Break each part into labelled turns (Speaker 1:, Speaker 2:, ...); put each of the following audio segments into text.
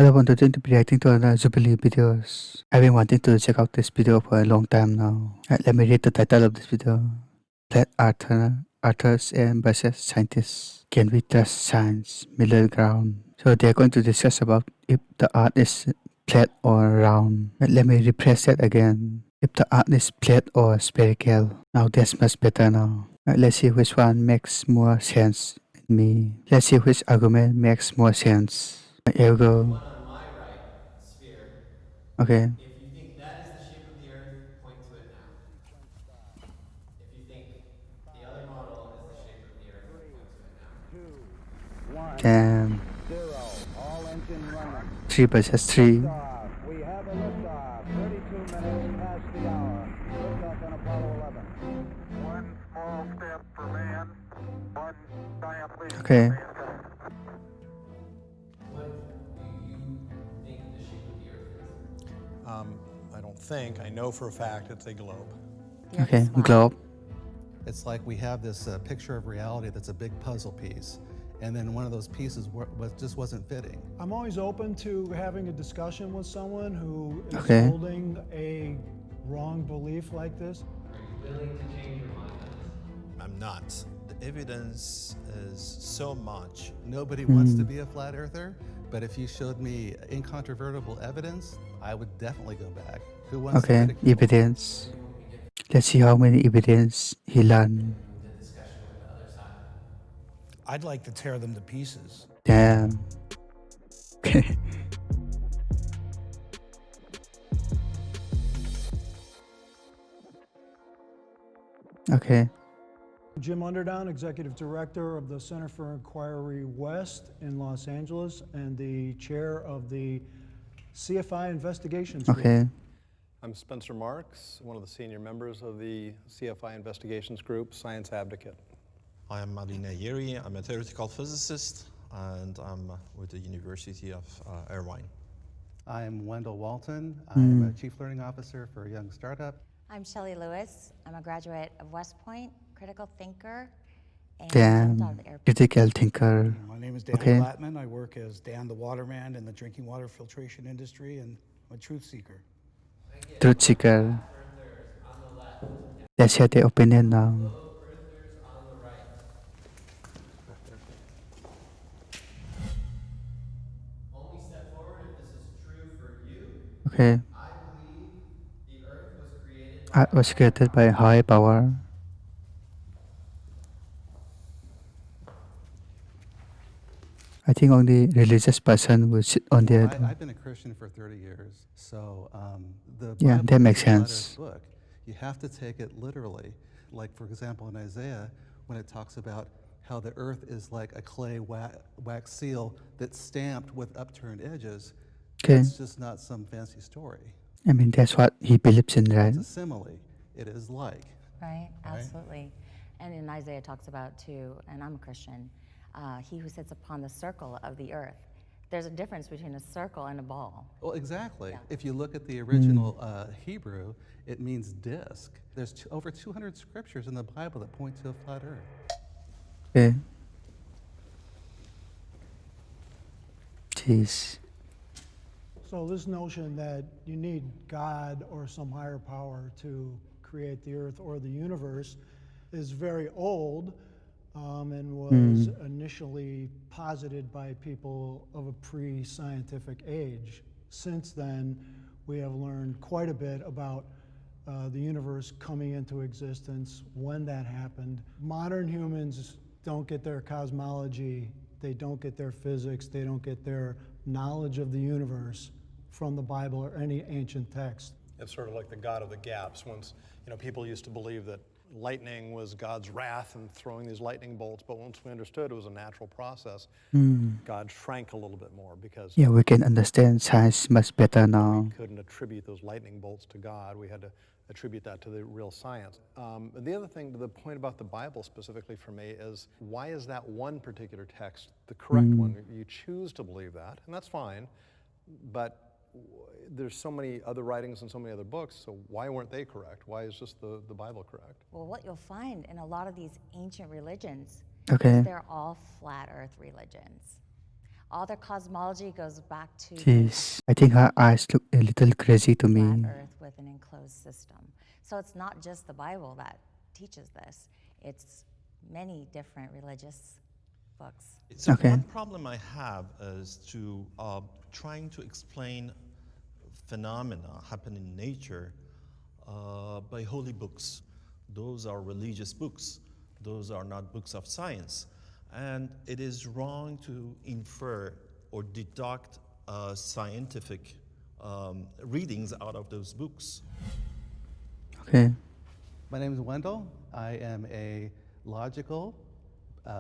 Speaker 1: Hello, everyone. Today to be reacting to another Jubilee videos. I've been wanting to check out this video for a long time now. Let me read the title of this video. Flat Earthers and versus scientists. Can we trust science? Middle ground. So they're going to discuss about if the Earth is flat or round. Let me refresh that again. If the Earth is flat or spherical. Now that's much better now. Let's see which one makes more sense in me. Let's see which argument makes more sense. Here we
Speaker 2: The
Speaker 1: go.
Speaker 2: one on my right, sphere.
Speaker 1: Okay.
Speaker 2: If you think that is the shape of the Earth, point to it now. If you think the other model is the shape of the Earth, point to it now.
Speaker 1: Damn. 3 versus 3.
Speaker 3: We have a liftoff. 32 minutes past the hour. Liftoff on Apollo 11. One small step for man, one giant leap
Speaker 1: Okay.
Speaker 3: for mankind.
Speaker 2: What do you think the shape of the Earth is?
Speaker 4: I don't think, I know for a fact it's a globe.
Speaker 1: Okay. Globe.
Speaker 5: It's like we have this picture of reality that's a big puzzle piece, and then one of those pieces just wasn't fitting.
Speaker 6: I'm always open to having a discussion with someone who is
Speaker 1: Okay.
Speaker 6: holding a wrong belief like this.
Speaker 2: Are you willing to change your mind on this?
Speaker 4: I'm not. The evidence is so much.
Speaker 5: Nobody wants to be a flat earther, but if you showed me incontrovertible evidence, I would definitely go back. Who wants to
Speaker 1: Okay.
Speaker 5: ridicule?
Speaker 1: Evidence. Let's see how many evidence he learned.
Speaker 2: The discussion with the other side.
Speaker 7: I'd like to tear them to pieces.
Speaker 1: Damn. Okay. Okay.
Speaker 6: Jim Underdown, Executive Director of the Center for Inquiry West in Los Angeles and the Chair of the CFI Investigations Group.
Speaker 1: Okay.
Speaker 4: I'm Spencer Marks, one of the senior members of the CFI Investigations Group, Science Advocate.
Speaker 8: I am Marina Yeri. I'm a theoretical physicist, and I'm with the University of Irvine.
Speaker 5: I'm Wendell Walton. I'm a Chief Learning Officer for a young startup.
Speaker 9: I'm Shelley Lewis. I'm a graduate of West Point, critical thinker, and
Speaker 1: Damn.
Speaker 9: jumped out of the airplane.
Speaker 1: Critical thinker.
Speaker 7: My name is Dan
Speaker 1: Okay.
Speaker 7: Blattman. I work as Dan the Waterman in the drinking water filtration industry, and I'm a truth seeker.
Speaker 1: Truth seeker.
Speaker 2: Earthers on the left,
Speaker 1: Let's hear the opinion now.
Speaker 2: globe Earthers on the right. Only step forward if this is true for you.
Speaker 1: Okay.
Speaker 2: I believe the Earth was created
Speaker 1: Art was created by high power. I think only religious person will sit on there.
Speaker 5: I've been a Christian for 30 years, so the
Speaker 1: Yeah,
Speaker 5: Bible
Speaker 1: that
Speaker 5: is
Speaker 1: makes
Speaker 5: a letter
Speaker 1: sense.
Speaker 5: book. You have to take it literally. Like, for example, in Isaiah, when it talks about how the earth is like a clay wax seal that's stamped with upturned edges,
Speaker 1: Okay.
Speaker 5: it's just not some fancy story.
Speaker 1: I mean, that's what he believes in, right?
Speaker 5: It's a simile. It is like.
Speaker 9: Right, absolutely. And in Isaiah it talks about too, and I'm a Christian, he who sits upon the circle of the earth. There's a difference between a circle and a ball.
Speaker 5: Well, exactly.
Speaker 9: Yeah.
Speaker 5: If you look at the original Hebrew, it means disc. There's over 200 scriptures in the Bible that point to a flat earth.
Speaker 1: Okay. Jeez.
Speaker 6: So this notion that you need God or some higher power to create the earth or the universe is very old and was initially posited by people of a pre-scientific age. Since then, we have learned quite a bit about the universe coming into existence, when that happened. Modern humans don't get their cosmology, they don't get their physics, they don't get their knowledge of the universe from the Bible or any ancient text.
Speaker 4: It's sort of like the God of the gaps. Once, people used to believe that lightning was God's wrath and throwing these lightning bolts, but once we understood it was a natural process, God shrank a little bit more because
Speaker 1: Yeah, we can understand science much better now.
Speaker 4: we couldn't attribute those lightning bolts to God. We had to attribute that to the real science. The other thing, the point about the Bible specifically for me is, why is that one particular text the correct one? You choose to believe that, and that's fine, but there's so many other writings and so many other books, so why weren't they correct? Why is just the Bible correct?
Speaker 9: Well, what you'll find in a lot of these ancient religions
Speaker 1: Okay.
Speaker 9: is they're all flat earth religions. All their cosmology goes back to
Speaker 1: Jeez, I think her eyes look a little crazy to
Speaker 9: flat
Speaker 1: me.
Speaker 9: Earth with an enclosed system. So it's not just the Bible that teaches this. It's many different religious books.
Speaker 8: So
Speaker 1: Okay.
Speaker 8: one problem I have is to trying to explain phenomena happen in nature by holy books. Those are religious books. Those are not books of science. And it is wrong to infer or deduct scientific readings out of those books.
Speaker 1: Okay.
Speaker 5: My name is Wendell. I am a logical,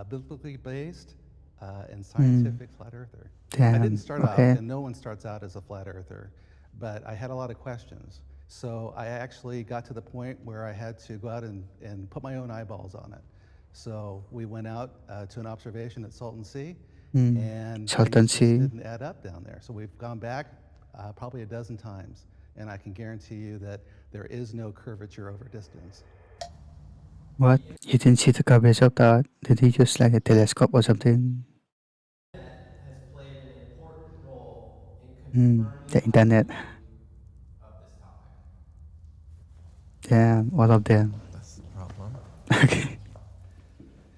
Speaker 5: biblically based, and scientific flat earther. I
Speaker 1: Damn,
Speaker 5: didn't start out,
Speaker 1: okay.
Speaker 5: and no one starts out as a flat earther, but I had a lot of questions. So I actually got to the point where I had to go out and put my own eyeballs on it. So we went out to an observation at Salton Sea, and
Speaker 1: Salton
Speaker 5: things just
Speaker 1: Sea.
Speaker 5: didn't add up down there. So we've gone back probably a dozen times, and I can guarantee you that there is no curvature over distance.
Speaker 1: What? You didn't see the coverage of that? Did he use like a telescope or something?
Speaker 2: Has played an important role in confirming
Speaker 1: The internet.
Speaker 2: of this topic.
Speaker 1: Damn, all of them.
Speaker 8: That's the problem.
Speaker 1: Okay.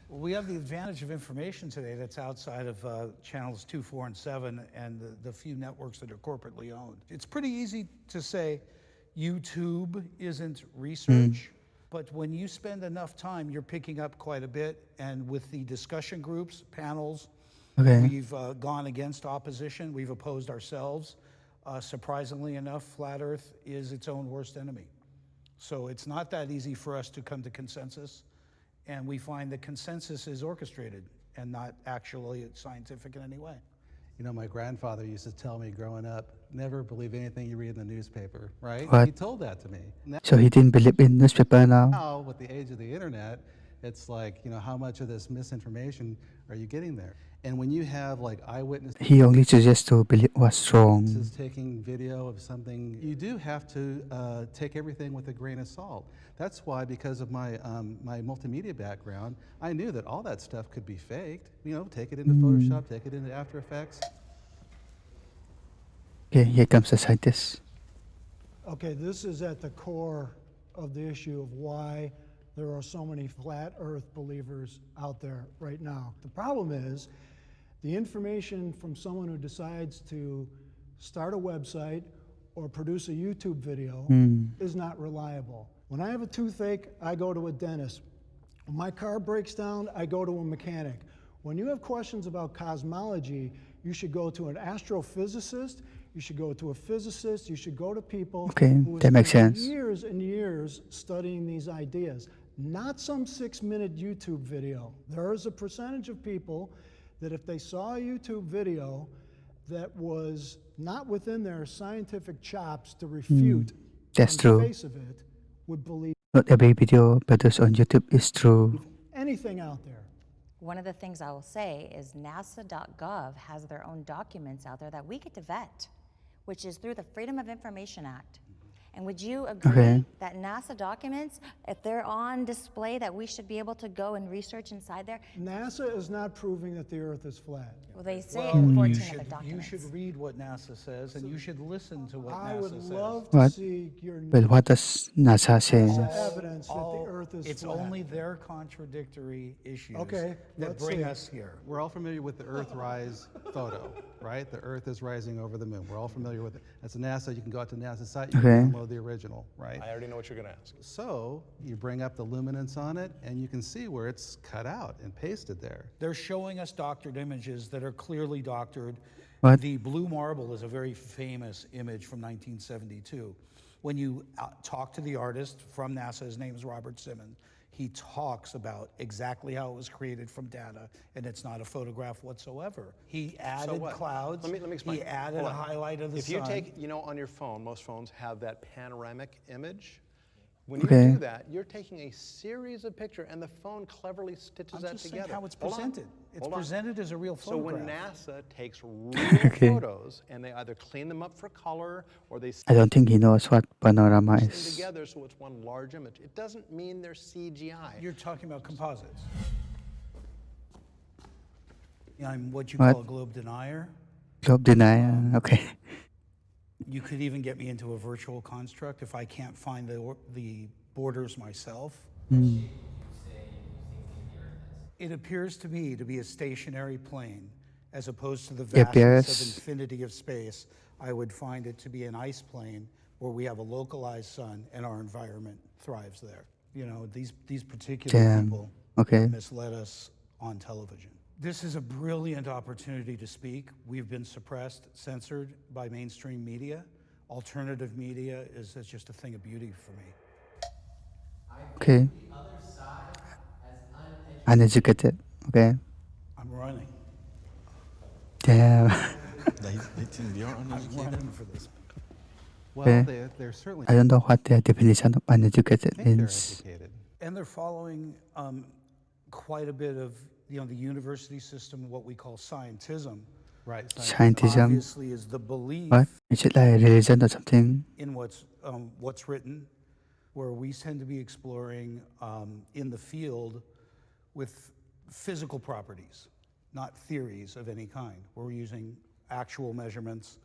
Speaker 7: Well, we have the advantage of information today that's outside of channels 2, 4, and 7 and the few networks that are corporately owned. It's pretty easy to say YouTube isn't research, but when you spend enough time, you're picking up quite a bit. And with the discussion groups, panels,
Speaker 1: Okay.
Speaker 7: we've gone against opposition. We've opposed ourselves. Surprisingly enough, flat Earth is its own worst enemy. So it's not that easy for us to come to consensus. And we find that consensus is orchestrated and not actually scientific in any way.
Speaker 5: You know, my grandfather used to tell me growing up, never believe anything you read in the newspaper, right?
Speaker 1: What?
Speaker 5: He told that to me.
Speaker 1: So he didn't believe in newspaper now?
Speaker 5: Now, with the age of the internet, it's like, you know, how much of this misinformation are you getting there? And when you have like eyewitnesses
Speaker 1: He only suggests to believe what's wrong.
Speaker 5: taking video of something, you do have to take everything with a grain of salt. That's why, because of my my multimedia background, I knew that all that stuff could be faked. You know, take it into Photoshop, take it into After Effects.
Speaker 1: Okay, here comes the scientist.
Speaker 6: Okay, this is at the core of the issue of why there are so many flat earth believers out there right now. The problem is the information from someone who decides to start a website or produce a YouTube video is not reliable. When I have a toothache, I go to a dentist. When my car breaks down, I go to a mechanic. When you have questions about cosmology, you should go to an astrophysicist, you should go to a physicist, you should go to people
Speaker 1: Okay,
Speaker 6: who
Speaker 1: that
Speaker 6: have
Speaker 1: makes
Speaker 6: spent
Speaker 1: sense.
Speaker 6: years and years studying these ideas, not some 6-minute YouTube video. There is a percentage of people that if they saw a YouTube video that was not within their scientific chops to refute
Speaker 1: That's
Speaker 6: on
Speaker 1: true.
Speaker 6: the face of it, would believe
Speaker 1: Not every video produced on YouTube is true.
Speaker 6: anything out there.
Speaker 9: One of the things I will say is NASA.gov has their own documents out there that we get to vet, which is through the Freedom of Information Act. And would you agree
Speaker 1: Okay.
Speaker 9: that NASA documents, if they're on display, that we should be able to go and research inside there?
Speaker 6: NASA is not proving that the Earth is flat.
Speaker 9: Well, they say
Speaker 7: Well,
Speaker 9: in 14
Speaker 7: you
Speaker 9: of the
Speaker 7: should,
Speaker 9: documents.
Speaker 7: you should read what NASA says, and you should listen to what
Speaker 6: I
Speaker 7: NASA
Speaker 6: would
Speaker 7: says.
Speaker 6: love to
Speaker 1: What?
Speaker 6: see your
Speaker 1: Well, what does NASA say?
Speaker 6: evidence that the Earth is
Speaker 7: It's
Speaker 6: flat.
Speaker 7: only their contradictory issues
Speaker 6: Okay,
Speaker 7: that
Speaker 6: let's
Speaker 7: bring
Speaker 6: see.
Speaker 7: us here.
Speaker 5: We're all familiar with the Earthrise photo, right? The Earth is rising over the moon. We're all familiar with it. That's NASA. You can go out to NASA's site, you
Speaker 1: Okay.
Speaker 5: can download the original, right?
Speaker 4: I already know what you're going to ask.
Speaker 5: So you bring up the luminance on it, and you can see where it's cut out and pasted there.
Speaker 7: They're showing us doctored images that are clearly doctored.
Speaker 1: What?
Speaker 7: The blue marble is a very famous image from 1972. When you talk to the artist from NASA, his name is Robert Simmons, he talks about exactly how it was created from data, and it's not a photograph whatsoever. He added
Speaker 4: what?
Speaker 7: clouds.
Speaker 4: Let me explain.
Speaker 7: He added
Speaker 4: Hold
Speaker 7: a
Speaker 4: on.
Speaker 7: highlight of the
Speaker 4: If
Speaker 7: sun.
Speaker 4: you take, you know, on your phone, most phones have that panoramic image. When you
Speaker 1: Okay.
Speaker 4: do that, you're taking a series of pictures, and the phone cleverly stitches
Speaker 7: I'm
Speaker 4: that
Speaker 7: just
Speaker 4: together.
Speaker 7: saying how it's
Speaker 4: Hold on.
Speaker 7: presented. It's
Speaker 4: Hold on.
Speaker 7: presented as a real
Speaker 4: So when
Speaker 7: photograph.
Speaker 4: NASA takes real
Speaker 1: Okay.
Speaker 4: photos, and they either clean them up for color, or they
Speaker 1: I don't think he knows what panorama
Speaker 4: stitch them
Speaker 1: is.
Speaker 4: together so it's one large image, it doesn't mean they're CGI.
Speaker 7: You're talking about composites. I'm what you
Speaker 1: What?
Speaker 7: call a globe denier.
Speaker 1: Globe denier. Okay.
Speaker 7: You could even get me into a virtual construct if I can't find the borders myself.
Speaker 2: What shape would you say you think the Earth is?
Speaker 7: It appears to me to be a stationary plane, as opposed to the
Speaker 1: It
Speaker 7: vastness
Speaker 1: appears-
Speaker 7: of infinity of space. I would find it to be an ice plane where we have a localized sun and our environment thrives there. You know, these particular
Speaker 1: Damn.
Speaker 7: people
Speaker 1: Okay.
Speaker 7: misled us on television. This is a brilliant opportunity to speak. We've been suppressed, censored by mainstream media. Alternative media is just a thing of beauty for me.
Speaker 1: Okay.
Speaker 2: The other side as uneducated.
Speaker 1: Uneducated. Okay.
Speaker 7: I'm running.
Speaker 1: Damn.
Speaker 8: They think they are
Speaker 7: I'm
Speaker 8: uneducated.
Speaker 7: running for this.
Speaker 5: Well,
Speaker 1: Okay.
Speaker 5: they're certainly
Speaker 1: I don't know what the definition of uneducated
Speaker 5: think they're
Speaker 1: means.
Speaker 5: educated.
Speaker 7: And they're following quite a bit of the university system, what we call scientism.
Speaker 5: Right.
Speaker 1: Scientism.
Speaker 7: Obviously, is the belief
Speaker 1: What? Is it like religion or something?
Speaker 7: in what's written, where we tend to be exploring in the field with physical properties, not theories of any kind. We're using actual measurements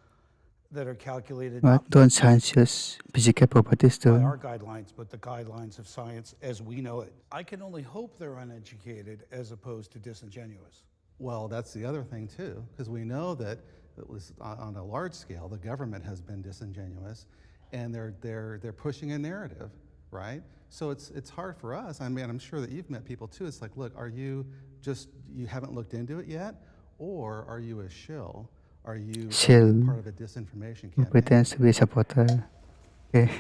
Speaker 7: that are calculated not
Speaker 1: What? Don't science use physical properties
Speaker 7: by
Speaker 1: too?
Speaker 7: our guidelines, but the guidelines of science as we know it. I can only hope they're uneducated as opposed to disingenuous.
Speaker 5: Well, that's the other thing too, because we know that it was on a large scale, the government has been disingenuous, and they're pushing a narrative, right? So it's hard for us. I mean, I'm sure that you've met people too. It's like, look, are you haven't looked into it yet, or are you a shill? Are you
Speaker 1: Shill.
Speaker 5: part of a disinformation
Speaker 1: Who
Speaker 5: campaign?
Speaker 1: pretends to be a supporter? Okay.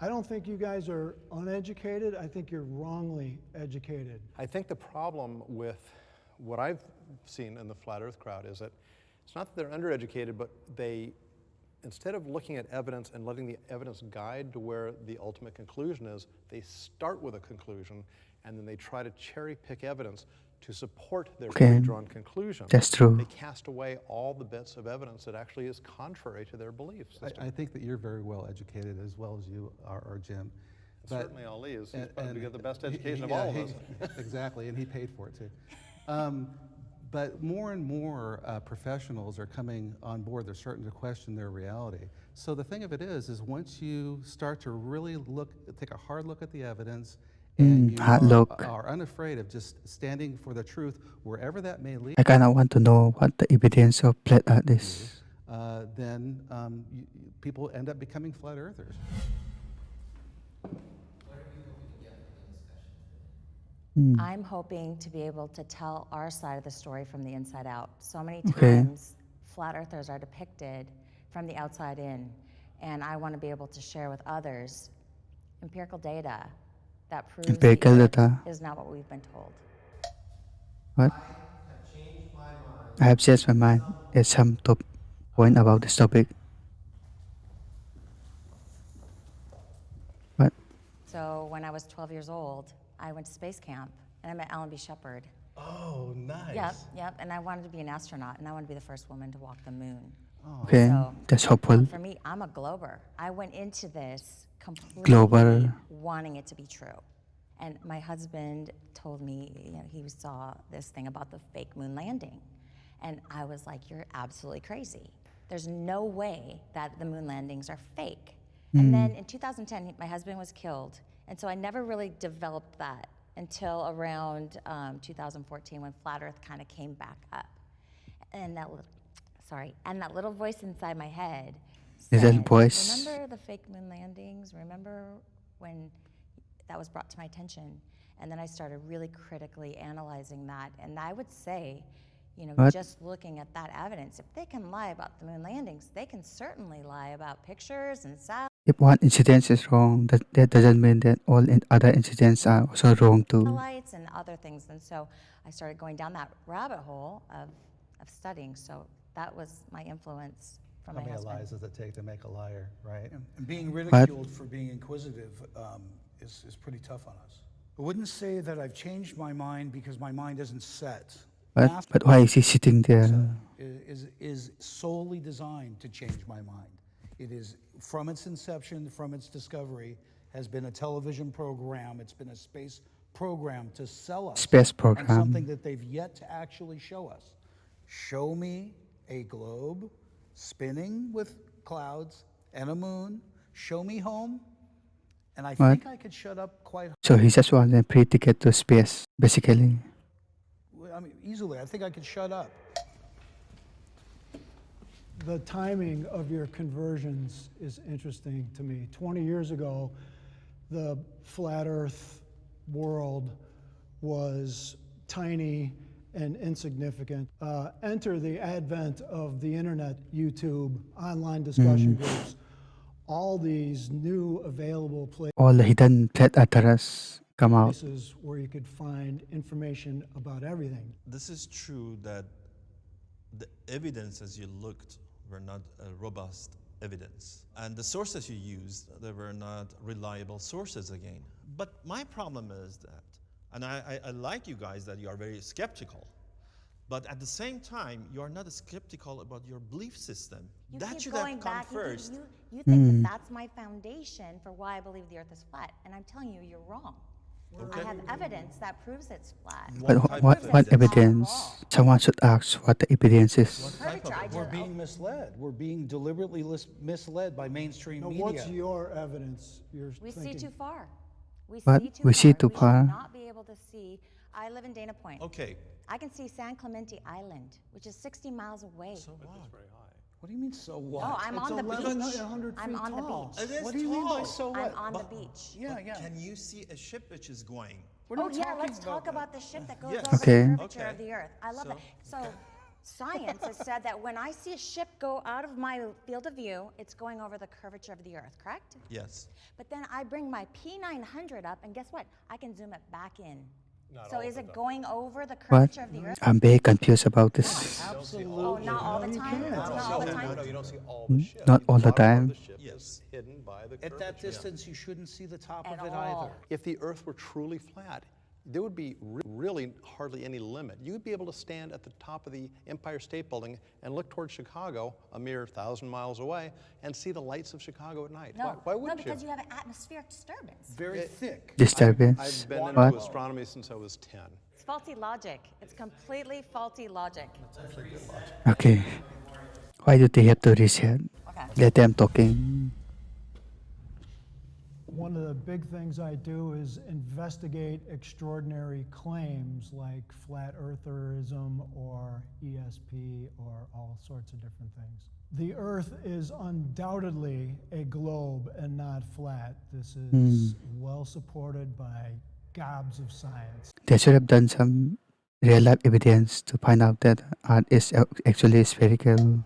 Speaker 6: I don't think you guys are uneducated. I think you're wrongly educated.
Speaker 4: I think the problem with what I've seen in the flat earth crowd is that it's not that they're undereducated, but they, instead of looking at evidence and letting the evidence guide to where the ultimate conclusion is, they start with a conclusion and then they try to cherry pick evidence to support their
Speaker 1: Okay.
Speaker 4: pre-drawn conclusion.
Speaker 1: That's true.
Speaker 4: They cast away all the bits of evidence that actually is contrary to their belief system.
Speaker 5: I think that you're very well educated as well as you are Jim. But-
Speaker 4: Certainly Ali is. He's
Speaker 5: and-
Speaker 4: probably
Speaker 5: and
Speaker 4: got the best
Speaker 5: he-
Speaker 4: education of
Speaker 5: yeah,
Speaker 4: all of
Speaker 5: he-
Speaker 4: us.
Speaker 5: Exactly, and he paid for it too. But more and more professionals are coming on board. They're starting to question their reality. So the thing of it is once you start to really take a hard look at the evidence, and you
Speaker 1: hard look.
Speaker 5: are unafraid of just standing for the truth wherever that may lead,
Speaker 1: I kind of want to know what the evidence of flat earth is.
Speaker 5: then people end up becoming flat earthers.
Speaker 9: I'm hoping to be able to tell our side of the story from the inside out. So many
Speaker 1: Okay.
Speaker 9: times, flat earthers are depicted from the outside in, and I want to be able to share with others empirical data that proves
Speaker 1: Empirical
Speaker 9: the Earth
Speaker 1: data.
Speaker 9: is not what we've been told.
Speaker 1: What?
Speaker 2: Have changed my mind.
Speaker 1: I have changed my mind at some point about this topic. What?
Speaker 9: So when I was 12 years old, I went to space camp, and I met Alan B. Shepard.
Speaker 5: Oh, nice.
Speaker 9: Yep, and I wanted to be an astronaut, and I wanted to be the first woman to walk the moon.
Speaker 1: Okay,
Speaker 9: So,
Speaker 1: that's hopeful.
Speaker 9: For me, I'm a glober. I went into this completely
Speaker 1: Glober.
Speaker 9: wanting it to be true. And my husband told me, he saw this thing about the fake moon landing. And I was like, you're absolutely crazy. There's no way that the moon landings are fake. And then in 2010, my husband was killed. And so I never really developed that until around 2014 when Flat Earth kind of came back up. And that little voice inside my head
Speaker 1: Is that
Speaker 9: said,
Speaker 1: voice?
Speaker 9: remember the fake moon landings? Remember when that was brought to my attention? And then I started really critically analyzing that. And I would say,
Speaker 1: What?
Speaker 9: just looking at that evidence, if they can lie about the moon landings, they can certainly lie about pictures and
Speaker 1: If one incident is wrong, that doesn't mean that all other incidents are also wrong too.
Speaker 9: satellites and other things. And so I started going down that rabbit hole of studying. So that was my influence from
Speaker 5: How
Speaker 9: my
Speaker 5: many
Speaker 9: husband.
Speaker 5: lies does it take to make a liar, right?
Speaker 7: And being ridiculed for being inquisitive is pretty tough on us. I wouldn't say that I've changed my mind because my mind isn't set.
Speaker 1: But why is he sitting there?
Speaker 7: Is solely designed to change my mind. It is, from its inception, from its discovery, has been a television program. It's been a space program to sell us.
Speaker 1: Space
Speaker 7: And
Speaker 1: program.
Speaker 7: something that they've yet to actually show us. show me a globe spinning with clouds and a moon, show me home, and I think I could shut up quite,
Speaker 1: So he just wants a free ticket to space, basically.
Speaker 7: I mean, easily. I think I could shut up.
Speaker 6: The timing of your conversions is interesting to me. 20 years ago, the flat Earth world was tiny and insignificant. Enter the advent of the internet, YouTube, online discussion groups, all these new available
Speaker 1: All the hidden flat earthers come out.
Speaker 6: places where you could find information about everything.
Speaker 8: This is true that the evidence as you looked were not robust evidence. And the sources you used, they were not reliable sources again. But my problem is that, and I like you guys that you are very skeptical, but at the same time, you are not skeptical about your belief system.
Speaker 9: You
Speaker 8: That
Speaker 9: keep
Speaker 8: should
Speaker 9: going
Speaker 8: have come
Speaker 9: back.
Speaker 8: first.
Speaker 9: You think that that's my foundation for why I believe the Earth is flat, and I'm telling you, you're wrong. I have evidence that proves it's flat.
Speaker 1: What evidence? Someone should ask what the evidence is.
Speaker 9: Curvature,
Speaker 7: We're being misled. We're being deliberately misled by mainstream
Speaker 6: Now,
Speaker 7: media.
Speaker 6: what's your evidence? You're
Speaker 9: We see
Speaker 6: thinking?
Speaker 9: too far. We
Speaker 1: What?
Speaker 9: see too
Speaker 1: We
Speaker 9: far.
Speaker 1: see too
Speaker 9: We
Speaker 1: far.
Speaker 9: should not be able to see. I live in Dana Point.
Speaker 8: Okay,
Speaker 9: I can see San Clemente Island, which is 60 miles away.
Speaker 8: so what?
Speaker 7: What do you mean, so what?
Speaker 9: No, I'm
Speaker 6: It's
Speaker 9: on the
Speaker 6: 1,100
Speaker 9: beach. I'm
Speaker 6: feet
Speaker 9: on the
Speaker 6: tall.
Speaker 9: beach.
Speaker 8: It is
Speaker 7: What do you mean by
Speaker 8: tall.
Speaker 7: so what?
Speaker 9: I'm on the
Speaker 8: But-
Speaker 9: beach.
Speaker 7: Yeah, yeah.
Speaker 8: Can you see a ship which is going?
Speaker 7: We're
Speaker 9: Oh
Speaker 7: not
Speaker 9: yeah,
Speaker 7: talking
Speaker 9: let's talk
Speaker 7: that.
Speaker 9: about the ship that goes
Speaker 8: Yes.
Speaker 9: over
Speaker 1: Okay.
Speaker 9: the curvature
Speaker 8: Okay.
Speaker 9: of the Earth. I love
Speaker 8: So-
Speaker 9: that. So science has said that when I see a ship go out of my field of view, it's going over the curvature of the Earth, correct?
Speaker 8: Yes.
Speaker 9: But then I bring my P900 up, and guess what? I can zoom it back in.
Speaker 4: Not
Speaker 9: So
Speaker 4: all
Speaker 9: is
Speaker 4: of
Speaker 9: it
Speaker 4: it,
Speaker 9: going over the
Speaker 1: What?
Speaker 9: curvature of the Earth?
Speaker 1: I'm very confused about this.
Speaker 7: Absolutely.
Speaker 9: Oh, not all the
Speaker 6: No, you
Speaker 9: time?
Speaker 6: can't.
Speaker 9: Not all the time?
Speaker 4: No, you don't see all the ship.
Speaker 1: Not all the
Speaker 4: bottom of
Speaker 1: time.
Speaker 4: the ship
Speaker 8: Yes.
Speaker 4: is hidden by the
Speaker 7: At that
Speaker 4: curvature.
Speaker 7: distance, you shouldn't see the top
Speaker 9: At
Speaker 7: of it
Speaker 9: all.
Speaker 7: either.
Speaker 4: If the Earth were truly flat, there would be really hardly any limit. You'd be able to stand at the top of the Empire State Building and look towards Chicago, a mere 1,000 miles away, and see the lights of Chicago at night.
Speaker 9: No,
Speaker 4: Why wouldn't
Speaker 9: no, because
Speaker 4: you?
Speaker 9: you have an atmospheric disturbance.
Speaker 7: Very thick.
Speaker 1: Disturbance.
Speaker 4: I've been
Speaker 1: What?
Speaker 4: into astronomy since I was 10.
Speaker 9: It's faulty logic. It's completely faulty logic.
Speaker 1: Okay. Why do they have to reset?
Speaker 9: Okay.
Speaker 1: Let them talking.
Speaker 6: One of the big things I do is investigate extraordinary claims like flat eartherism or ESP or all sorts of different things. The Earth is undoubtedly a globe and not flat. This is well supported by gobs of science.
Speaker 1: They should have done some real life evidence to find out that Earth is actually spherical.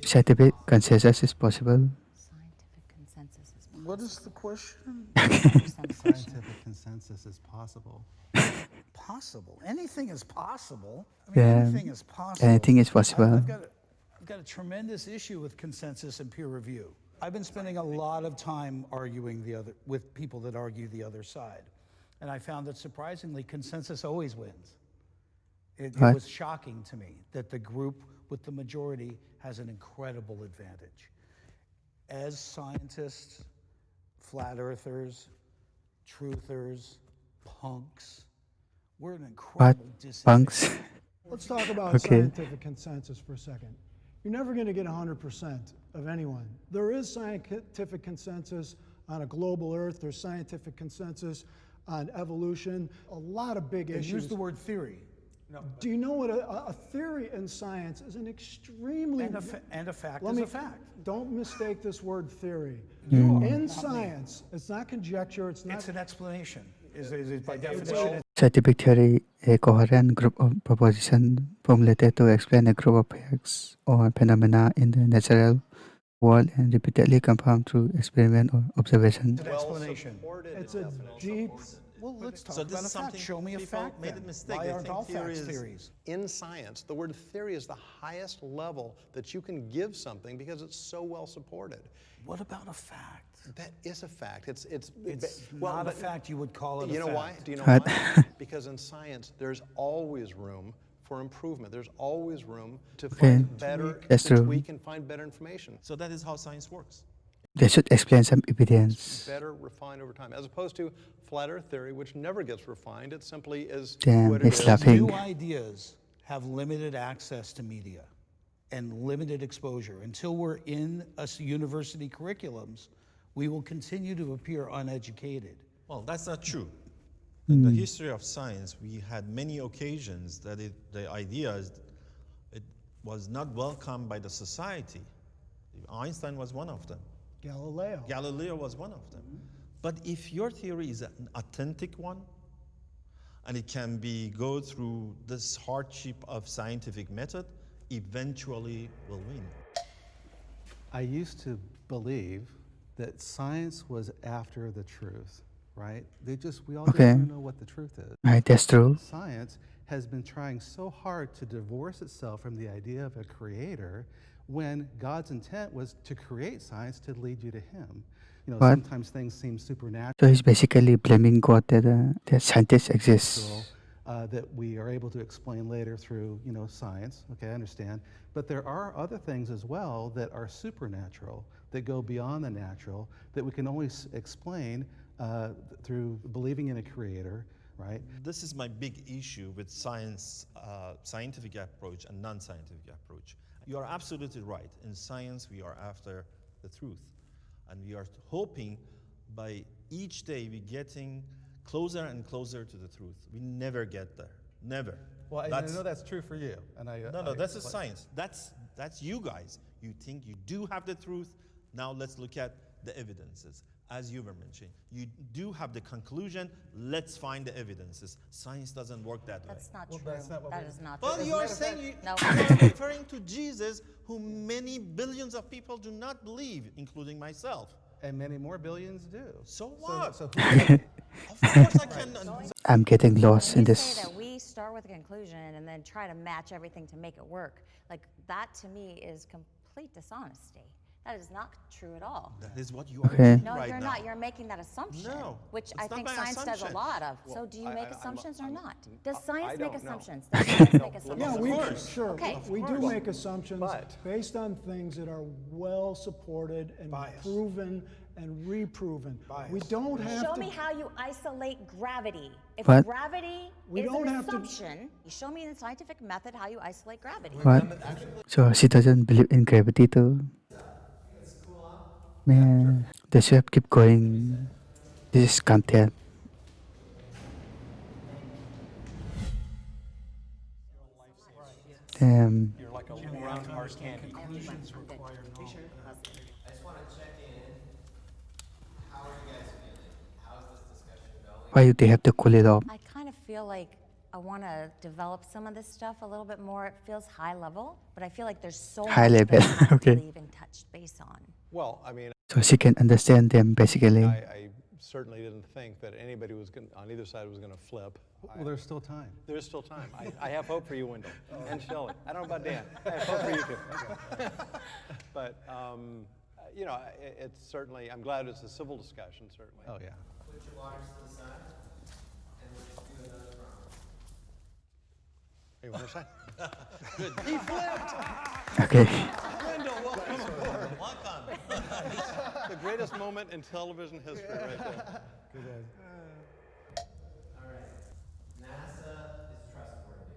Speaker 1: Scientific consensus is possible.
Speaker 9: Scientific consensus is
Speaker 7: What is the question?
Speaker 5: Scientific consensus is possible.
Speaker 7: Possible. Anything is possible. I mean,
Speaker 1: Yeah.
Speaker 7: anything is possible.
Speaker 1: Anything is possible.
Speaker 7: I've got a tremendous issue with consensus and peer review. I've been spending a lot of time arguing with people that argue the other side. And I found that surprisingly, consensus always wins. It
Speaker 1: Right.
Speaker 7: was shocking to me that the group with the majority has an incredible advantage. As scientists, flat earthers, truthers, punks, we're an incredible disadvantage.
Speaker 1: Punks.
Speaker 6: Let's talk about
Speaker 1: Okay.
Speaker 6: scientific consensus for a second. You're never going to get 100% of anyone. There is scientific consensus on a global Earth. There's scientific consensus on evolution. A lot of big
Speaker 7: They
Speaker 6: issues.
Speaker 7: use the word theory.
Speaker 6: Do you know what a theory in science is an extremely...
Speaker 7: And a fact
Speaker 6: Let
Speaker 7: is
Speaker 6: me
Speaker 7: a fact.
Speaker 6: Don't mistake this word theory.
Speaker 7: You are,
Speaker 6: In
Speaker 7: not me.
Speaker 6: science, it's not conjecture, it's not...
Speaker 7: It's an explanation. Is by definition.
Speaker 1: Scientific theory, a coherent group of propositions formulated to explain a group of facts or phenomena in the natural world and repeatedly confirmed through experiment or observation.
Speaker 7: It's an explanation.
Speaker 6: It's a deep...
Speaker 7: Well, let's talk
Speaker 8: So this
Speaker 7: about a
Speaker 8: is
Speaker 7: fact.
Speaker 8: something
Speaker 7: Show me a
Speaker 8: people
Speaker 7: fact.
Speaker 8: made a
Speaker 7: then.
Speaker 8: mistake.
Speaker 7: Why
Speaker 8: They
Speaker 7: aren't
Speaker 8: think
Speaker 7: all
Speaker 8: theory
Speaker 7: facts
Speaker 8: is-
Speaker 7: theories?
Speaker 4: In science, the word theory is the highest level that you can give something because it's so well supported.
Speaker 7: What about a fact?
Speaker 4: That is a fact. It's
Speaker 7: Not a fact. You would call it a
Speaker 4: You know
Speaker 7: fact.
Speaker 4: why? Do you know
Speaker 1: What?
Speaker 4: why? Because in science, there's always room for improvement. There's always room to
Speaker 1: Okay.
Speaker 4: find better,
Speaker 1: That's
Speaker 4: to
Speaker 1: true.
Speaker 4: tweak and find better information.
Speaker 8: So that is how science works.
Speaker 1: They should explain some evidence.
Speaker 4: better refined over time, as opposed to flat earth theory, which never gets refined. It simply is
Speaker 1: Damn,
Speaker 4: what it
Speaker 1: he's
Speaker 4: is.
Speaker 1: laughing.
Speaker 7: New ideas have limited access to media and limited exposure. Until we're in university curriculums, we will continue to appear uneducated.
Speaker 8: Well, that's not true. In the history of science, we had many occasions that the ideas, it was not welcomed by the society. Einstein was one of them. Galileo was one of them. But if your theory is an authentic one, and it can go through this hardship of scientific method, eventually will win.
Speaker 5: I used to believe that science was after the truth, right? We all
Speaker 1: Okay.
Speaker 5: don't know what the truth is.
Speaker 1: Right, that's true.
Speaker 5: Science has been trying so hard to divorce itself from the idea of a creator when God's intent was to create science to lead you to Him. You know,
Speaker 1: What?
Speaker 5: sometimes things seem supernatural.
Speaker 1: So he's basically blaming God that scientists exist.
Speaker 5: That we are able to explain later through, science. Okay, I understand. But there are other things as well that are supernatural, that go beyond the natural, that we can only explain through believing in a creator, right?
Speaker 8: This is my big issue with science, scientific approach and non-scientific approach. You are absolutely right. In science, we are after the truth. And we are hoping by each day we're getting closer and closer to the truth. We never get there. Never.
Speaker 5: Well, I know that's true for you. And
Speaker 8: That's a science. That's you guys. You think you do have the truth. Now let's look at the evidences. As you were mentioning, you do have the conclusion. Let's find the evidences. Science doesn't work that way.
Speaker 9: That's not true.
Speaker 5: that's not what
Speaker 9: That
Speaker 5: we-
Speaker 9: is not true.
Speaker 8: Well, you are saying
Speaker 9: No.
Speaker 8: you are referring to Jesus, who many billions of people do not believe, including myself.
Speaker 5: And many more billions do.
Speaker 8: So what?
Speaker 5: So
Speaker 8: Of course I can.
Speaker 1: I'm getting lost in
Speaker 9: When you
Speaker 1: this.
Speaker 9: say that we start with a conclusion and then try to match everything to make it work, like that to me is complete dishonesty. That is not true at all.
Speaker 8: That is what you are
Speaker 1: Okay.
Speaker 8: doing
Speaker 9: No,
Speaker 8: right
Speaker 9: you're
Speaker 8: now.
Speaker 9: not. You're making that assumption,
Speaker 8: No,
Speaker 9: which
Speaker 8: it's
Speaker 9: I
Speaker 8: not
Speaker 9: think
Speaker 8: my
Speaker 9: science does a
Speaker 8: assumption.
Speaker 9: lot of. So do you make
Speaker 4: I'm-
Speaker 9: assumptions or
Speaker 4: I'm-
Speaker 9: not? Does science make
Speaker 4: don't know.
Speaker 9: assumptions? Does science make assumptions?
Speaker 6: Yeah, we
Speaker 8: course.
Speaker 6: sure.
Speaker 9: Okay.
Speaker 6: We do make assumptions
Speaker 4: But-
Speaker 6: based on things that are well supported and
Speaker 7: Bias.
Speaker 6: proven and reproven.
Speaker 7: Bias.
Speaker 6: We don't have
Speaker 9: Show
Speaker 6: to.
Speaker 9: me how you isolate gravity. If
Speaker 1: What?
Speaker 9: gravity
Speaker 6: We
Speaker 9: is
Speaker 6: don't
Speaker 9: an
Speaker 6: have to-
Speaker 9: assumption, show me in the scientific method how you isolate gravity.
Speaker 1: What? So she doesn't believe in gravity too. Man, they should have keep going. This is content. Damn.
Speaker 2: You're like a round hard candy.
Speaker 7: Conclusions require knowledge.
Speaker 2: I just want to check in. How are you guys feeling? How's this discussion going?
Speaker 1: Why do they have to cool it off?
Speaker 9: I kind of feel like I want to develop some of this stuff a little bit more. It feels high level, but I feel like there's so
Speaker 1: High
Speaker 9: much
Speaker 1: level,
Speaker 9: that I haven't
Speaker 1: okay.
Speaker 9: really even touched base on.
Speaker 4: Well, I mean,
Speaker 1: So she can understand them basically.
Speaker 4: I certainly didn't think that anybody on either side was going to flip.
Speaker 5: Well, there's still time.
Speaker 4: There's still time. I have hope for you, Wendell, and Shelley. I don't know about Dan. I have hope for you too. But it's certainly. I'm glad it's a civil discussion. Certainly.
Speaker 5: Oh, yeah.
Speaker 2: Put your waters to the side, and we'll just do another round.
Speaker 4: Hey, one more side.
Speaker 8: He flipped.
Speaker 1: Okay.
Speaker 4: Wendell, welcome aboard.
Speaker 8: Welcome.
Speaker 4: The greatest moment in television history, right there.
Speaker 2: All right. NASA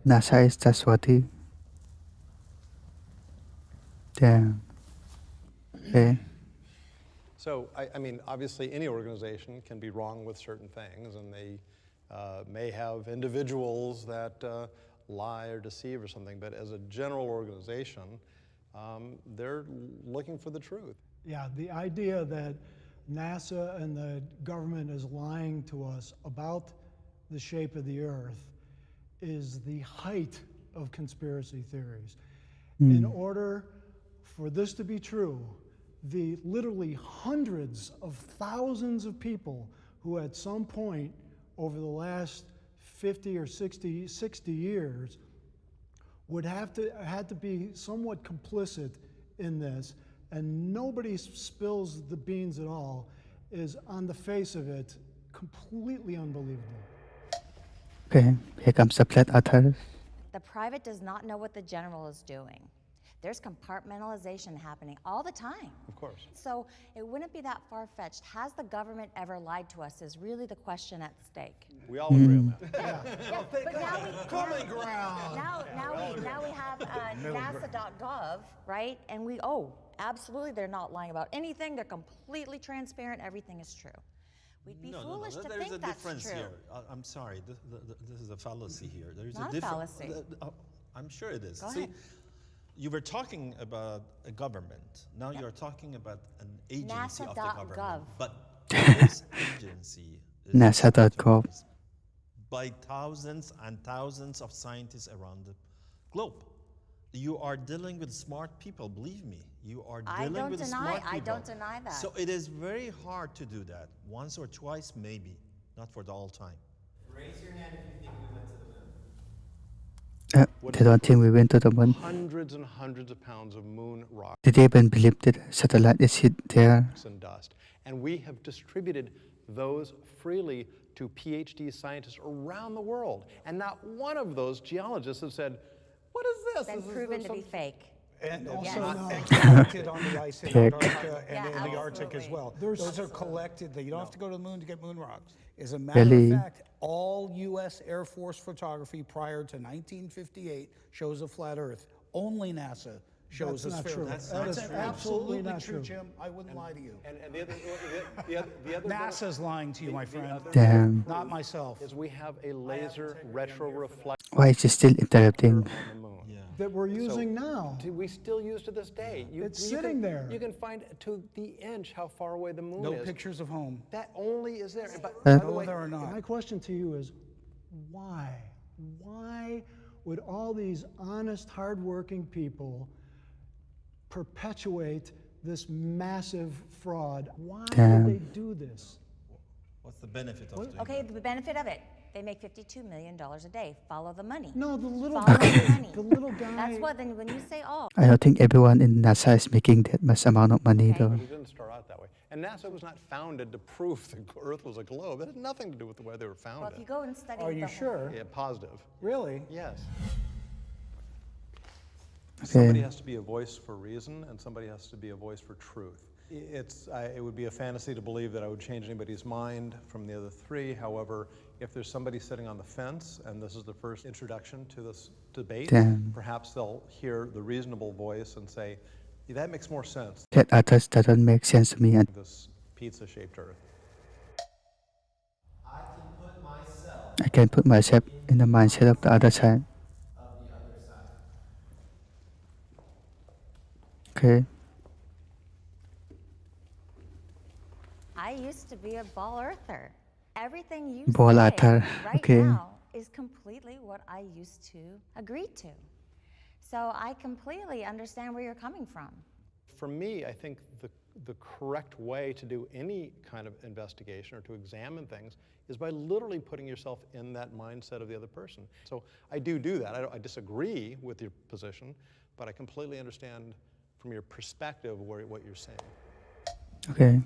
Speaker 1: NASA
Speaker 2: is trustworthy.
Speaker 1: is trustworthy. Damn. Okay.
Speaker 4: So, I mean, obviously, any organization can be wrong with certain things, and they may have individuals that lie or deceive or something, but as a general organization, they're looking for the truth.
Speaker 6: Yeah, the idea that NASA and the government is lying to us about the shape of the Earth is the height of conspiracy theories. In order for this to be true, the literally hundreds of thousands of people who at some point over the last 50 or 60 years would had to be somewhat complicit in this, and nobody spills the beans at all, is on the face of it completely unbelievable.
Speaker 1: Okay. Here comes the flat earthers.
Speaker 9: The private does not know what the general is doing. There's compartmentalization happening all the time.
Speaker 4: Of course.
Speaker 9: So it wouldn't be that far-fetched. Has the government ever lied to us is really the question at stake.
Speaker 4: We all agree on that.
Speaker 9: Yeah, but now we,
Speaker 7: Common ground.
Speaker 9: now we have NASA.gov, right? And absolutely, they're not lying about anything. They're completely transparent. Everything is true. We'd be foolish to
Speaker 8: There's
Speaker 9: think
Speaker 8: a
Speaker 9: that's
Speaker 8: difference
Speaker 9: true.
Speaker 8: here. I'm sorry, this is a fallacy here. There's
Speaker 9: Not a fallacy.
Speaker 8: I'm sure it is.
Speaker 9: Go
Speaker 8: See,
Speaker 9: ahead.
Speaker 8: you were talking about a government. Now you're talking about an agency of the
Speaker 9: NASA.gov.
Speaker 8: government. But this agency is
Speaker 1: NASA.gov.
Speaker 8: authorized by thousands and thousands of scientists around the globe. You are dealing with smart people, believe me. You are dealing with smart people.
Speaker 9: I don't deny that.
Speaker 8: So it is very hard to do that. Once or twice, maybe. Not for the all time.
Speaker 2: Raise your hand if you think we went to the moon.
Speaker 1: They don't think we went to the moon.
Speaker 4: Hundreds and hundreds of pounds of moon rock
Speaker 1: Did they even believe that satellite is hit there?
Speaker 4: and dust. And we have distributed those freely to PhD scientists around the world. And not one of those geologists have said, what is this?
Speaker 9: Been
Speaker 4: Is
Speaker 9: proven
Speaker 4: there
Speaker 9: to be
Speaker 4: some-"
Speaker 9: fake.
Speaker 7: And also
Speaker 9: Yes.
Speaker 7: not collected on the ice in
Speaker 1: Pick.
Speaker 7: Antarctica and
Speaker 9: Yeah,
Speaker 7: in the Arctic as
Speaker 9: absolutely.
Speaker 7: well.
Speaker 6: There's-
Speaker 7: Those are collected. You don't have to go to the moon to get moon rocks. As a matter
Speaker 1: Really?
Speaker 7: of fact, all U.S. Air Force photography prior to 1958 shows a flat Earth. Only NASA shows
Speaker 6: That's
Speaker 7: a
Speaker 6: not
Speaker 7: sphere.
Speaker 6: true.
Speaker 7: That's
Speaker 6: That is absolutely
Speaker 7: absolutely
Speaker 6: not
Speaker 7: true,
Speaker 6: true.
Speaker 7: Jim. I wouldn't lie to you.
Speaker 4: And the other
Speaker 7: NASA's lying to you, my friend.
Speaker 1: Damn.
Speaker 7: Not myself.
Speaker 4: is we have a laser retro reflector
Speaker 1: Why is it still interrupting?
Speaker 4: on the moon.
Speaker 6: that we're using now.
Speaker 4: We still use to this day.
Speaker 6: It's sitting there.
Speaker 4: You can find to the inch how far away the moon
Speaker 7: No
Speaker 4: is.
Speaker 7: pictures of home.
Speaker 4: That only is there. But by the
Speaker 7: No,
Speaker 4: way,
Speaker 7: there are not.
Speaker 6: My question to you is, why? Why would all these honest, hardworking people perpetuate this massive fraud? Why
Speaker 1: Damn.
Speaker 6: would they do this?
Speaker 8: What's the benefit of doing
Speaker 9: Okay,
Speaker 8: that?
Speaker 9: the benefit of it. They make $52 million a day. Follow the money.
Speaker 6: No, the little
Speaker 9: Follow
Speaker 6: guy.
Speaker 9: the money.
Speaker 6: The little guy.
Speaker 9: That's what, then when you say,
Speaker 1: I don't think everyone in NASA is making that much amount of money
Speaker 9: Okay.
Speaker 1: though.
Speaker 4: it didn't start out that way. And NASA was not founded to prove the Earth was a globe. It had nothing to do with the way they were
Speaker 9: well,
Speaker 4: founded.
Speaker 9: if you go and study
Speaker 6: Are
Speaker 9: the
Speaker 6: you
Speaker 9: whole-
Speaker 6: sure?
Speaker 4: Yeah, positive.
Speaker 6: Really?
Speaker 4: Yes.
Speaker 1: Okay.
Speaker 4: Somebody has to be a voice for reason, and somebody has to be a voice for truth. It would be a fantasy to believe that I would change anybody's mind from the other three. However, if there's somebody sitting on the fence, and this is the first introduction to this debate,
Speaker 1: Damn.
Speaker 4: perhaps they'll hear the reasonable voice and say, "Yeah, that makes more sense
Speaker 1: That others doesn't make sense to me. And
Speaker 4: than this pizza-shaped Earth."
Speaker 2: I can put myself
Speaker 1: I can put myself in the mindset of the other side.
Speaker 2: of the other side.
Speaker 1: Okay.
Speaker 9: I used to be a ball earther. Everything you
Speaker 1: Ball
Speaker 9: say
Speaker 1: earther,
Speaker 9: right
Speaker 1: okay.
Speaker 9: now is completely what I used to agree to. So I completely understand where you're coming from.
Speaker 4: For me, I think the correct way to do any kind of investigation or to examine things is by literally putting yourself in that mindset of the other person. So I do that. I disagree with your position, but I completely understand from your perspective what you're saying.
Speaker 1: Okay.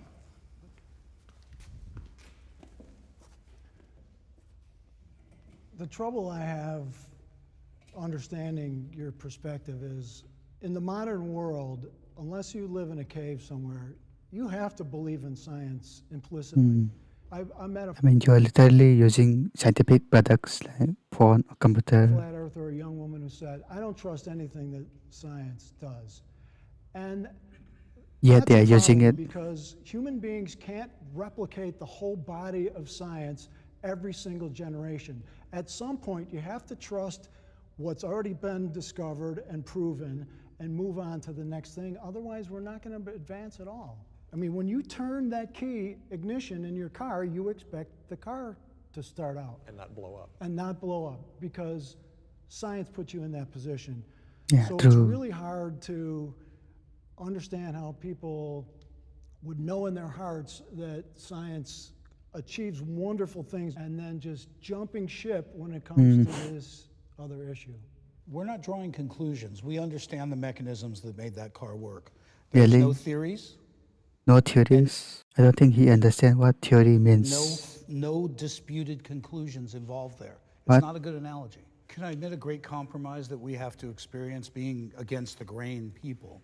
Speaker 6: The trouble I have understanding your perspective is, in the modern world, unless you live in a cave somewhere, you have to believe in science implicitly. I met a
Speaker 1: I mean, you're literally using scientific products like phone or computer.
Speaker 6: flat earther, a young woman who said, I don't trust anything that science does. And
Speaker 1: Yeah,
Speaker 6: that's
Speaker 1: they
Speaker 6: a
Speaker 1: are using
Speaker 6: problem
Speaker 1: it.
Speaker 6: because human beings can't replicate the whole body of science every single generation. At some point, you have to trust what's already been discovered and proven and move on to the next thing. Otherwise, we're not going to advance at all. I mean, when you turn that key ignition in your car, you expect the car to start out
Speaker 4: And not blow up.
Speaker 6: and not blow up because science puts you in that position.
Speaker 1: Yeah,
Speaker 6: so
Speaker 1: true.
Speaker 6: it's really hard to understand how people would know in their hearts that science achieves wonderful things and then just jumping ship when it comes to this other issue.
Speaker 7: We're not drawing conclusions. We understand the mechanisms that made that car work. There's
Speaker 1: Really?
Speaker 7: no theories,
Speaker 1: No theories. I don't think he understands what theory means.
Speaker 7: no disputed conclusions involved there. It's
Speaker 1: What?
Speaker 7: not a good analogy. Can I admit a great compromise that we have to experience being against the grain people?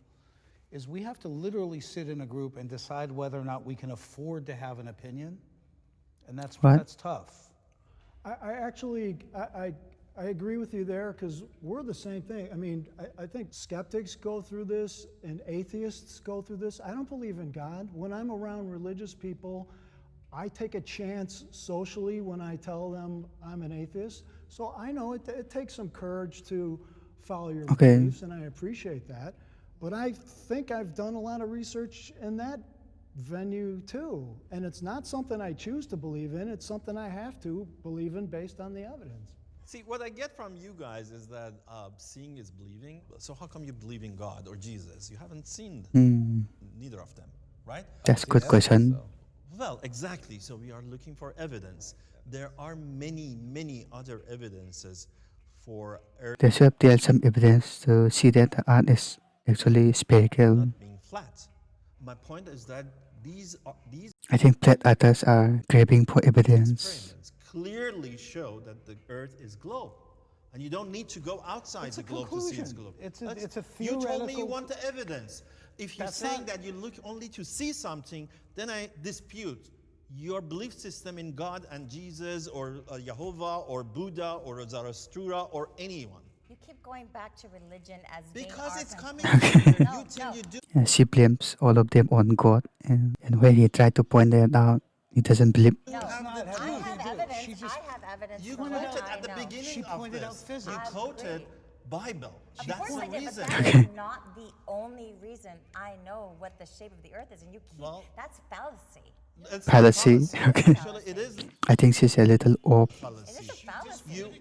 Speaker 7: Is we have to literally sit in a group and decide whether or not we can afford to have an opinion, and that's tough.
Speaker 6: I actually agree with you there because we're the same thing. I mean, I think skeptics go through this and atheists go through this. I don't believe in God. When I'm around religious people, I take a chance socially when I tell them I'm an atheist. So I know it takes some courage to follow your beliefs, and I appreciate that. But I think I've done a lot of research in that venue too. And it's not something I choose to believe in, it's something I have to believe in based on the evidence.
Speaker 8: See, what I get from you guys is that seeing is believing. So how come you believe in God or Jesus? You haven't seen neither of them, right?
Speaker 1: That's a good question.
Speaker 8: So, well, exactly. So we are looking for evidence. There are many, many other evidences for Earth
Speaker 1: There should be some evidence to see that the Earth is actually spherical.
Speaker 8: not being flat. My point is that these
Speaker 1: I think flat earthers are grabbing for evidence.
Speaker 8: experiments clearly show that the Earth is globe. And you don't need to go outside the globe to see it's globe.
Speaker 7: It's a
Speaker 8: You told me you
Speaker 7: theoretical-
Speaker 8: want the evidence. If you're
Speaker 7: That's
Speaker 8: saying
Speaker 7: not-
Speaker 8: that you look only to see something, then I dispute your belief system in God and Jesus or Jehovah or Buddha or Zarathustra or anyone.
Speaker 9: You keep going back to religion as
Speaker 8: Because
Speaker 9: being
Speaker 8: it's
Speaker 9: our
Speaker 8: coming
Speaker 9: concern.
Speaker 8: from here.
Speaker 9: No,
Speaker 8: You think
Speaker 9: no.
Speaker 8: you do.
Speaker 1: And she blames all of them on God, and when he tried to point that out, he doesn't believe.
Speaker 9: No,
Speaker 8: have
Speaker 9: I
Speaker 8: the
Speaker 9: have
Speaker 8: truth.
Speaker 9: evidence. I have evidence.
Speaker 8: You
Speaker 9: from
Speaker 8: quoted
Speaker 9: what I
Speaker 8: at the
Speaker 9: know.
Speaker 8: beginning
Speaker 7: She
Speaker 8: of
Speaker 7: pointed out
Speaker 8: this.
Speaker 7: physics.
Speaker 8: You
Speaker 9: I
Speaker 8: quoted
Speaker 9: agree.
Speaker 8: Bible.
Speaker 9: Of
Speaker 8: That's
Speaker 9: course
Speaker 8: the
Speaker 9: I did, but
Speaker 8: reason.
Speaker 9: that is not the only reason I know what the shape of the Earth is, and you keep that's fallacy.
Speaker 8: It's
Speaker 1: Fallacy.
Speaker 8: not
Speaker 1: Okay.
Speaker 8: Actually, it is
Speaker 1: I think she's a little off.
Speaker 9: It
Speaker 8: fallacy.
Speaker 9: is a fallacy.
Speaker 8: You,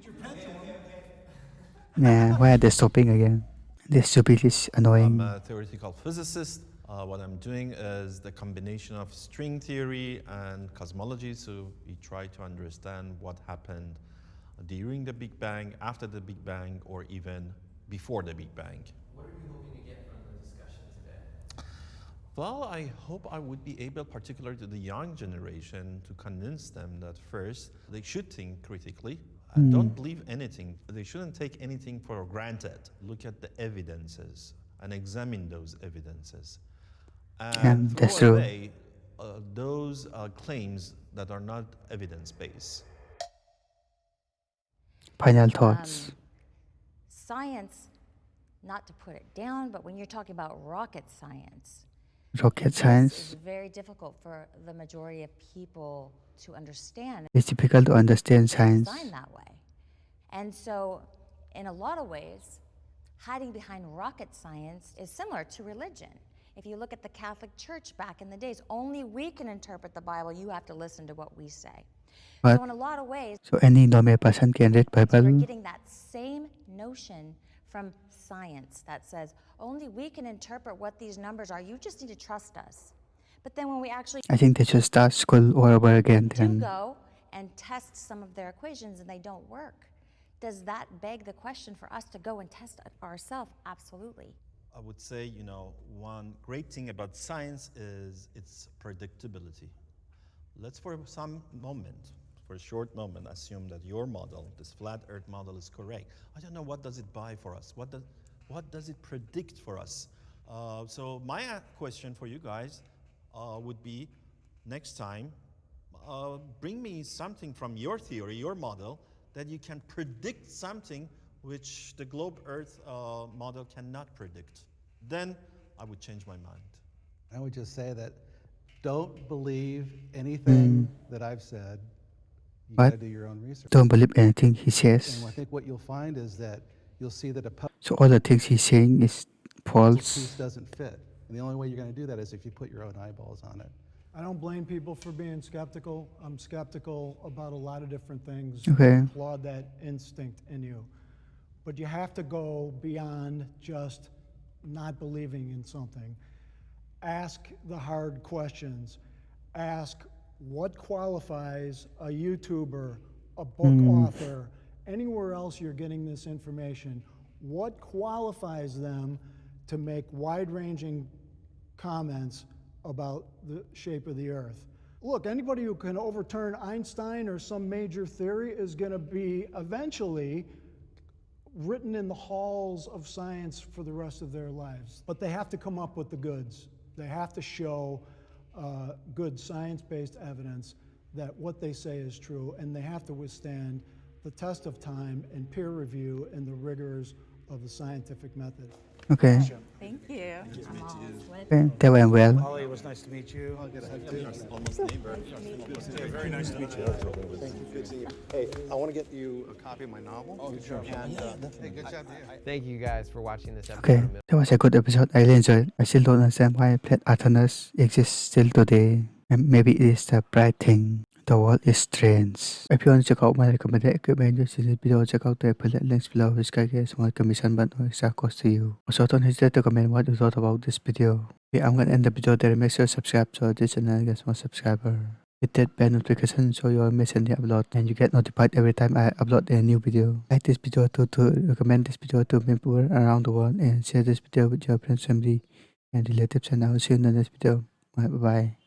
Speaker 1: Nah, why are they stopping again? This stupid is
Speaker 8: I'm
Speaker 1: annoying.
Speaker 8: a theoretical physicist. What I'm doing is the combination of string theory and cosmology. So we try to understand what happened during the Big Bang, after the Big Bang, or even before the Big Bang.
Speaker 2: What are you hoping to get from the discussion today?
Speaker 8: Well, I hope I would be able, particularly to the young generation, to convince them that first, they should think critically and don't believe anything. They shouldn't take anything for granted. Look at the evidences and examine those evidences. And
Speaker 1: that's
Speaker 8: throw
Speaker 1: true.
Speaker 8: away those claims that are not evidence-based.
Speaker 1: Final thoughts.
Speaker 9: Science, not to put it down, but when you're talking about rocket science,
Speaker 1: Rocket
Speaker 9: this
Speaker 1: science.
Speaker 9: is very difficult for the majority of people to understand.
Speaker 1: It's difficult to understand science.
Speaker 9: Designed that way. And so, in a lot of ways, hiding behind rocket science is similar to religion. If you look at the Catholic Church back in the days, only we can interpret the Bible. You have to listen to what we say.
Speaker 1: But
Speaker 9: So in a lot of ways,
Speaker 1: so any normal person can read
Speaker 9: we're
Speaker 1: Bible.
Speaker 9: getting that same notion from science that says, only we can interpret what these numbers are. You just need to trust us. But then when we actually
Speaker 1: I think they should start school all over again
Speaker 9: do
Speaker 1: then.
Speaker 9: go and test some of their equations and they don't work, does that beg the question for us to go and test it ourselves? Absolutely.
Speaker 8: I would say, one great thing about science is its predictability. Let's for a short moment, assume that your model, this flat Earth model, is correct. I don't know, what does it buy for us? What does it predict for us? So my question for you guys would be, next time, bring me something from your theory, your model, that you can predict something which the globe Earth model cannot predict. Then I would change my mind.
Speaker 5: I would just say that don't believe anything that I've said. You
Speaker 1: What?
Speaker 5: gotta do your own research.
Speaker 1: Don't believe anything he says.
Speaker 5: And I think what you'll find is that you'll see that a puzzle
Speaker 1: So all the things he's saying is false.
Speaker 5: piece doesn't fit. And the only way you're gonna do that is if you put your own eyeballs on it.
Speaker 6: I don't blame people for being skeptical. I'm skeptical about a lot of different things.
Speaker 1: Okay.
Speaker 6: I applaud that instinct in you. But you have to go beyond just not believing in something. Ask the hard questions. Ask what qualifies a YouTuber, a book author, anywhere else you're getting this information. What qualifies them to make wide-ranging comments about the shape of the Earth? Look, anybody who can overturn Einstein or some major theory is going to be eventually written in the halls of science for the rest of their lives. But they have to come up with the goods. They have to show good science-based evidence that what they say is true, and they have to withstand the test of time and peer review and the rigors of the scientific method.
Speaker 1: Okay.
Speaker 9: Thank you.
Speaker 1: Okay. That went well.
Speaker 7: Ollie, it was nice to meet you.
Speaker 8: Almost neighbor.
Speaker 7: Very nice to meet you.
Speaker 4: Good seeing you. Hey, I want to get you a copy of my novel. Oh, sure. And,
Speaker 7: Hey, good job to you.
Speaker 10: Thank you guys for watching this episode.
Speaker 1: Okay, that was a good episode. I really enjoyed it. I still don't understand why Planet Artemis exists still today. And maybe it is the bright thing. The world is strange. If you want to check out my recommended equipment using this video, check out the affiliate links below, which can get small commission but no extra cost to you. Also, don't hesitate to comment what you thought about this video. Okay, I'm gonna end the video there. Make sure you subscribe so this channel gets more subscribers. Hit that bell notification so you don't miss any upload and you get notified every time I upload a new video. Like this video to recommend this video to people around the world and share this video with your friends, family and relatives, and I will see you in the next video. Bye bye.